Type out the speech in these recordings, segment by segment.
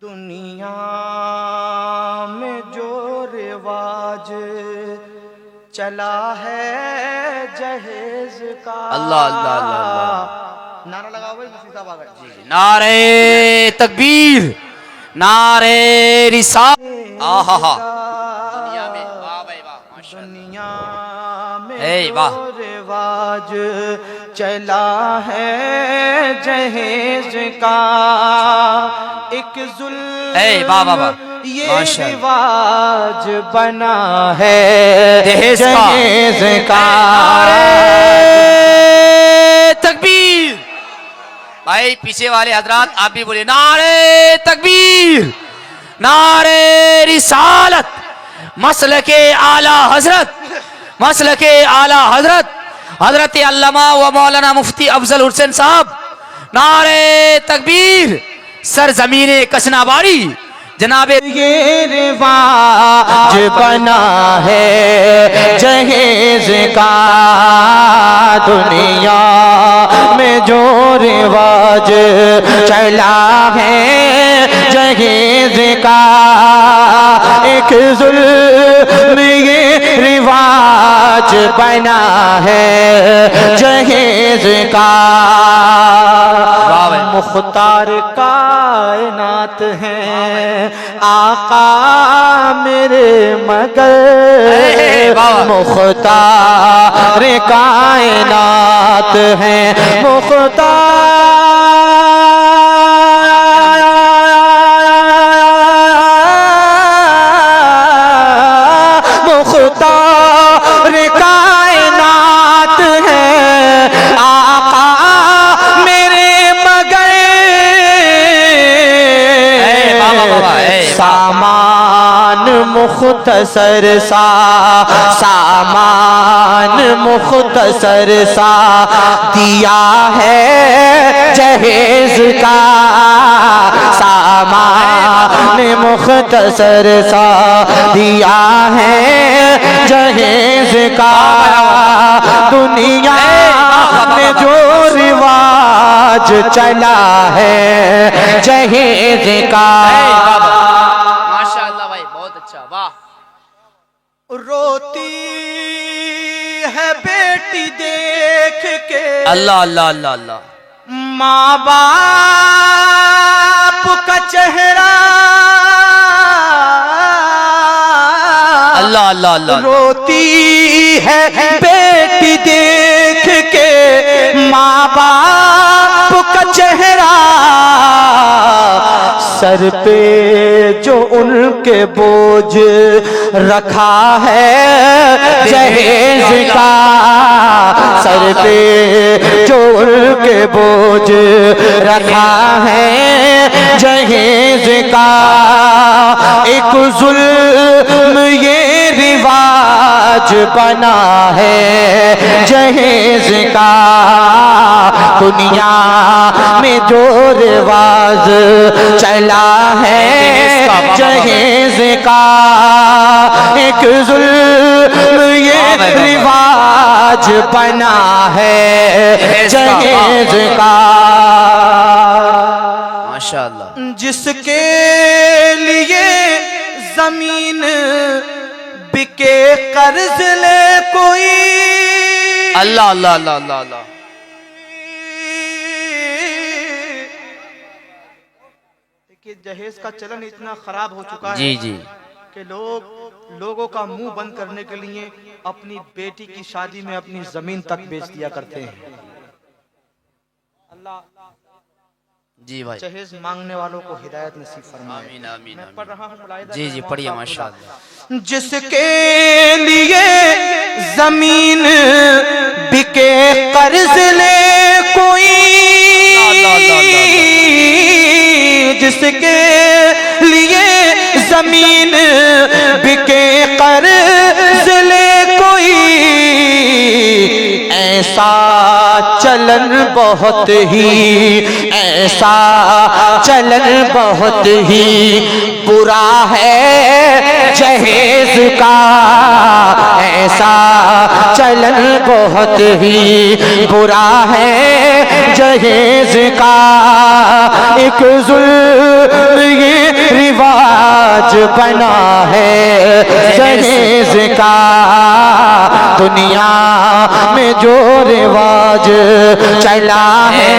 दुनिया में जो रिवाज चला है जहेज का। अल्लाह अल्लाह अल्लाह। नारा लगाओ भाई मुफ्ती साहब आगे। नारे तकबीर, नारे रिसालत। आहा हा, दुनिया में वाह भाई वाह, दुनिया में वाह। जो रिवाज चला है जहेज का, एक वाह वाह वाह, ये रिवाज बना है दहेज का। तकबीर। भाई पीछे वाले हजरात आप भी बोले नारे तकबीर, नारे रिसालत, मसलके आला हजरत, मसलके आला हजरत हजरत अल्लामा व मौलाना मुफ्ती अफजल हुसैन साहब। नारे तकबीर। सरजमीने कसनाबारी जनाबे ये रिवाज बना है जहेज का, दुनिया में जो रिवाज चला है जहेज का, एक जुल्म ये रिवाज बना है जहेज का। मुख्तार कायनात हैं आका मेरे मगर, मुख्तार कायनात हैं मुख्तार कायनात हैं आका मेरे मगर। सामान मुख्तसर सा, सामान मुख्तसर सा दिया है जहेज का, सामान मुख्तसर सा दिया है जहेज का। दुनिया में जो रिवाज चला है जहेज का। माशाअल्लाह भाई बहुत अच्छा, वाह। रोती है बेटी देख के, अल्लाह अल्लाह अल्लाह अल्लाह, माँ बाप का चेहरा, अल्लाह अल्लाह अल्लाह। रोती है बेटी देख के माँ बाप का चेहरा, सर पे जो उनके बोझ रखा है जहेज का, सर पे जो उनके बोझ रखा है जहेज का, एक जुल्म ये रिवाज बना है जहेज का। दुनिया में जो रिवाज चला है जहेज का, एक जुल्म ये रिवाज बना है जहेज का। माशाअल्लाह। जिसके लिए जमीन बिके कर्ज ले कोई, अल्लाह अल्लाह अल्लाह अल्लाह अल्लाह। देखिए जहेज का चलन इतना खराब हो चुका है जी जी कि लोगों का मुंह बंद करने के लिए अपनी बेटी की शादी में अपनी जमीन तक बेच दिया करते हैं। अल्लाह जी भाई, जहेज मांगने वालों को हिदायत नसीब फरमाए। आमीन आमीन मैं पढ़ रहा हूँ जी जी, पढ़िए माशाअल्लाह। जिसके लिए जमीन बिके कर्ज ले कोई, जिसके लिए जमीन बिके कर्ज ले कोई, ऐसा चलन बहुत ही, ऐसा चलन बहुत ही बुरा है जहेज का, ऐसा चलन बहुत ही बुरा है जहेज का। एक जुल्म ये बना है जहेज का, दुनिया में जो रिवाज चला है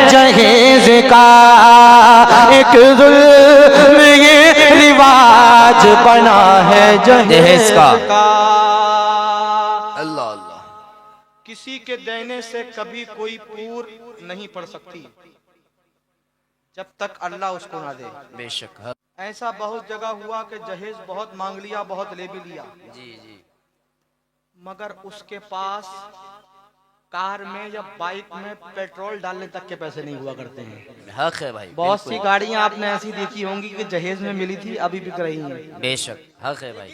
जहेज का, एक जुल्म ये रिवाज बना है जहेज का। अल्लाह अल्लाह। किसी के देने से कभी कोई पूर नहीं पड़ सकती जब तक अल्लाह उसको ना दे। बेशक। ऐसा बहुत जगह हुआ कि जहेज बहुत मांग लिया, बहुत ले भी लिया, जी जी। मगर उसके पास कार में या बाइक में पेट्रोल डालने तक के पैसे नहीं हुआ करते हैं। हक है भाई। बहुत सी गाड़ियां आपने ऐसी देखी होंगी कि जहेज में मिली थी, अभी बिक रही हैं। बेशक हक है भाई।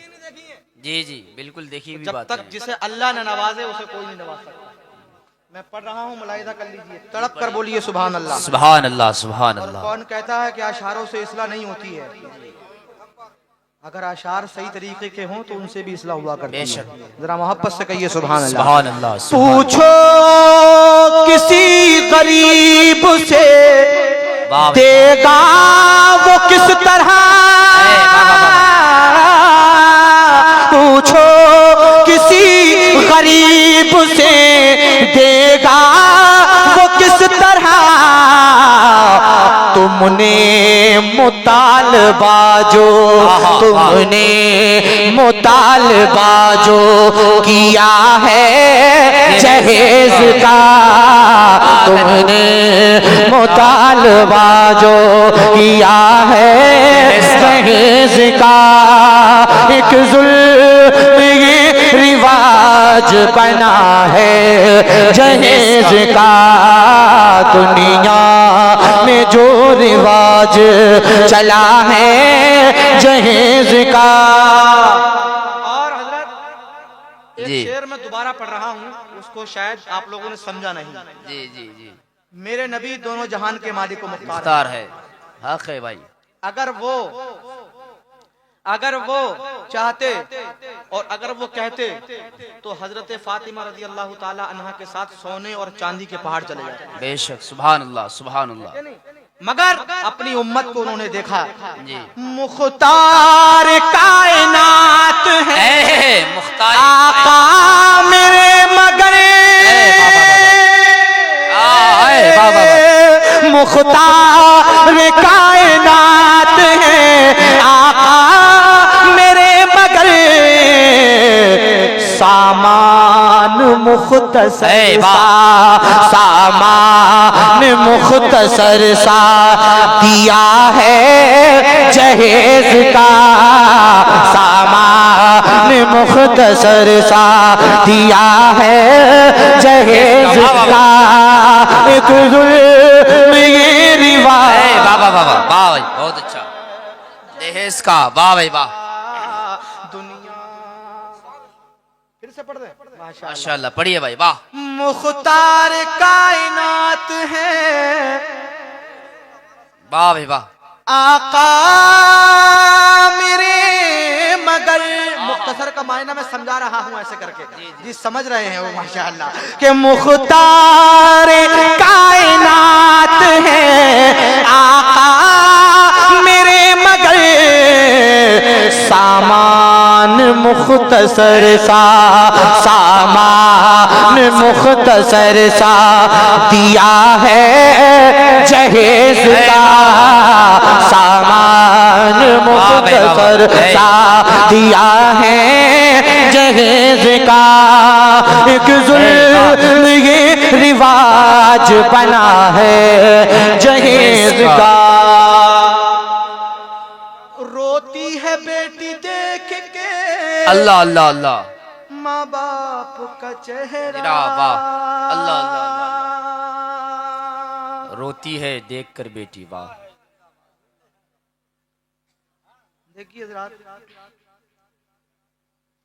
जी जी बिल्कुल, देखी हुई जब बात तक है। जिसे अल्लाह न नवाजे उसे कोई नहीं नवाज सकता। मैं पढ़ रहा हूँ, मुलाहिदा कर लीजिए, तड़प कर बोलिए सुभान अल्लाह। सुभान अल्लाह सुभान और अल्लाह। कौन कहता है कि अशारों से इस्लाह नहीं होती है? अगर अशार सही तरीके के हों तो उनसे भी इस्लाह हुआ करती है। जरा मोहब्बत से कहिए सुभान अल्लाह। सुभान अल्लाह। पूछो किसी गरीब से देगा वो किस तरह, पूछो किसी गरीब से देगा वो किस तरह, तुमने मुतालबा जो, तुमने मुतालबा जो किया है जहेज का, तुमने मुतालबा जो किया है जहेज का, एक जुल्म ये रिवाज बना है जहेज का, दुनिया में जो रिवाज चला है जहेज का। और हजरत एक जी। शेर मैं दोबारा पढ़ रहा हूँ, उसको शायद आप लोगों ने समझा नहीं। जी जी जी। मेरे नबी दोनों जहान के मालिक को मुख्तार मुख्तार है। हक है भाई। अगर वो चाहते और अगर वो कहते तो हजरत फातिमा रजी अल्लाह ताला अन्हा के साथ सोने और चांदी के पहाड़ चले जाते। बेशक सुभान अल्लाह सुभान अल्लाह। मगर अपनी उम्मत को उन्होंने देखा। जी। मुख्तार कायनात है मुख्तार आका मेरे मगर, मुख्तार कायनात है आका मेरे मगर, सामान मुख्तसर सा, सामान मुख्तसर सा दिया है जहेज का, सामान मुख्तसर सा दिया है जहेज का, एक जुल्म ये रिवाज। बाबा बाबा वाह भाई बहुत अच्छा। दहेज का वाह भाई वाह। दुनिया फिर से पढ़ दे। माशाअल्लाह पढ़िए भाई वाह। मुख्तार कायनात है वाह भाई वाह। आका मेरे मगर, मुख्तसर का मायना मैं समझा रहा हूँ ऐसे करके, जी समझ रहे हैं वो माशाअल्लाह, कि मुख्तार कायनात है आका मेरे मगर, सामान मुख्तसर सा, सामान मुख्तसर सा दिया है जहेज का, सामान मुख्तसर सा दिया है जहेज का, एक जुल्म ये रिवाज बना है जहेज का। रोती है बेटी देख के अल्लाह अल्लाह अल्लाह। माँ बाप का चेहरा, वाह अल्लाह अल्लाह अल्लाह। रोती है देखकर बेटी वाह। देखिए हजरात,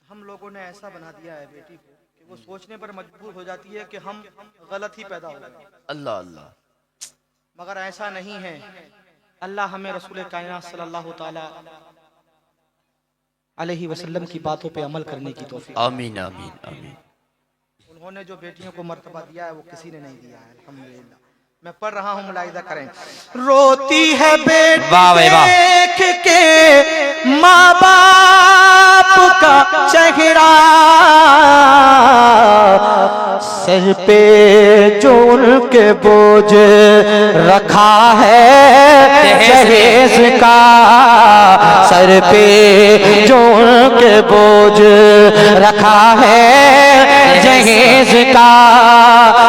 हम लोगों ने ऐसा बना दिया है बेटी को कि वो सोचने पर मजबूर हो जाती है कि हम गलत ही पैदा हो गए। अल्लाह अल्लाह। मगर ऐसा नहीं है। अल्लाह हमें रसूल कायनात सल्लल्लाहु ताला अलैहि वसल्लम की बातों पे अमल करने की तौफीक। आमीन आमीन आमीन। उन्होंने जो बेटियों को मर्तबा दिया है वो किसी ने नहीं दिया है। अल्हम्दुलिल्लाह। मैं पढ़ रहा हूँ, मुलाहिदा करें। रोती है बेटी वाह भाई वाह। देख के माँ बाप का चेहरा, सर पे जो उनके बोझ रखा है जहेज का, सर पे जो उनके बोझ रखा है जहेज का,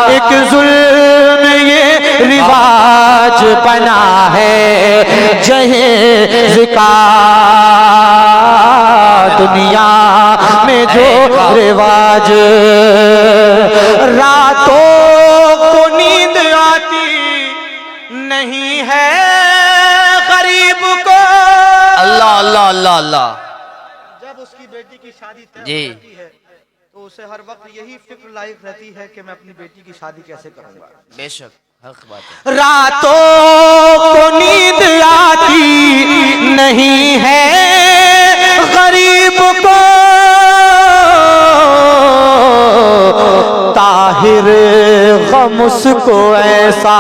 एक जुल्म ये रिवाज बना है जहेज का, दुनिया में जो रिवाज, रातों को नींद आती नहीं है गरीब को। अल्लाह अल्लाह अल्लाह अल्लाह। जब उसकी बेटी की शादी तय जी। हो जाती है तो उसे हर वक्त यही फिक्र लायक रहती है कि मैं अपनी बेटी की शादी कैसे करूंगा। बेशक हक बात है। रातों को नींद आती नहीं है गरीब को, ताहिर गम उसको ऐसा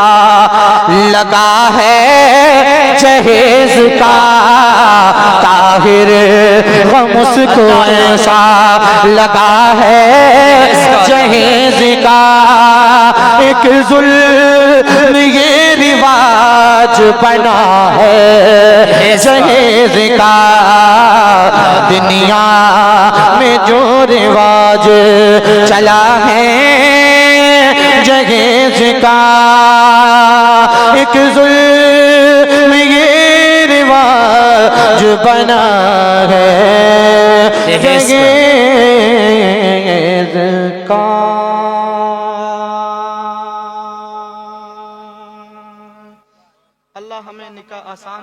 लगा है जहेज का, ताहिर गम उसको ऐसा लगा है जहेज का, एक जुल्म ये रिवाज बना है जहेज का, दुनिया में जो रिवाज चला है जहेज का, एक जुल्म ये रिवाज बना है जहेज का। अल्लाह हमें निकाह आसान